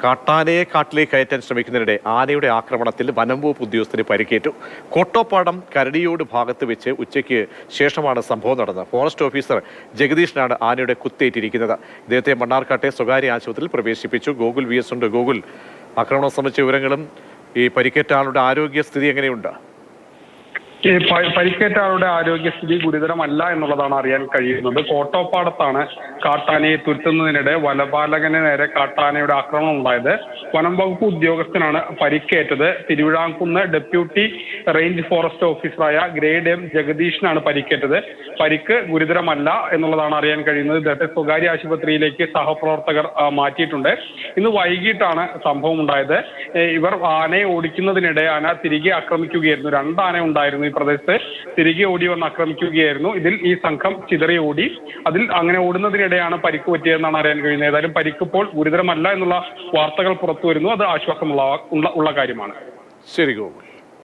കാട്ടാനയെ കാട്ടിലേക്ക് കയറ്റാൻ ശ്രമിക്കുന്നതിനിടെ ആനയുടെ ആക്രമണത്തിൽ വനംവകുപ്പ് ഉദ്യോഗസ്ഥന് പരിക്കേറ്റു. കോട്ടോപ്പാടം കരടിയോട് ഭാഗത്ത് വെച്ച് ഉച്ചയ്ക്ക് ശേഷമാണ് സംഭവം നടന്നത്. ഫോറസ്റ്റ് ഓഫീസർ ജഗദീഷിനാണ് ആനയുടെ കുത്തേറ്റിരിക്കുന്നത്. ഇദ്ദേഹത്തെ മണ്ണാർക്കാട്ടെ സ്വകാര്യ ആശുപത്രിയിൽ പ്രവേശിപ്പിച്ചു. ഗോകുൽ VS ഉണ്ട്. ഗോകുൽ, ആക്രമണം സംബന്ധിച്ച വിവരങ്ങളും ഈ പരിക്കേറ്റ ആളുടെ ആരോഗ്യസ്ഥിതി എങ്ങനെയുണ്ട്? പരിക്കേറ്റ ആളുടെ ആരോഗ്യസ്ഥിതി ഗുരുതരമല്ല എന്നുള്ളതാണ് അറിയാൻ കഴിയുന്നത്. കോട്ടോപ്പാടത്താണ് കാട്ടാനയെ തുരത്തുന്നതിനിടെ വനപാലകന് നേരെ കാട്ടാനയുടെ ആക്രമണം ഉണ്ടായത്. വനം വകുപ്പ് ഉദ്യോഗസ്ഥനാണ് പരിക്കേറ്റത്. തിരുവിഴാംകുന്ന് ഡെപ്യൂട്ടി റേഞ്ച് ഫോറസ്റ്റ് ഓഫീസറായ ഗ്രേഡ് M ജഗദീഷിനാണ് പരിക്കേറ്റത്. പരിക്ക് ഗുരുതരമല്ല എന്നുള്ളതാണ് അറിയാൻ കഴിയുന്നത്. ഇദ്ദേഹത്തെ സ്വകാര്യ ആശുപത്രിയിലേക്ക് സഹപ്രവർത്തകർ മാറ്റിയിട്ടുണ്ട്. ഇന്ന് വൈകിട്ടാണ് സംഭവം ഉണ്ടായത്. ഇവർ ആനയെ ഓടിക്കുന്നതിനിടെ ആന തിരികെ ആക്രമിക്കുകയായിരുന്നു. 2 ആന ഉണ്ടായിരുന്നു ഈ പ്രദേശത്ത്. തിരികെ ഓടി വന്ന് ആക്രമിക്കുകയായിരുന്നു. ഇതിൽ ഈ സംഘം ചിതറി ഓടി. അതിൽ അങ്ങനെ ഓടുന്നതിനിടെയാണ് പരിക്ക് പറ്റിയതെന്നാണ് അറിയാൻ കഴിയുന്നത്. ഏതായാലും പരിക്കിപ്പോൾ ഗുരുതരമല്ല എന്നുള്ള വാർത്തകൾ പുറത്തു വരുന്നു. അത് ആശ്വാസമുള്ള കാര്യമാണ്. ശരി ഗോകുൽ.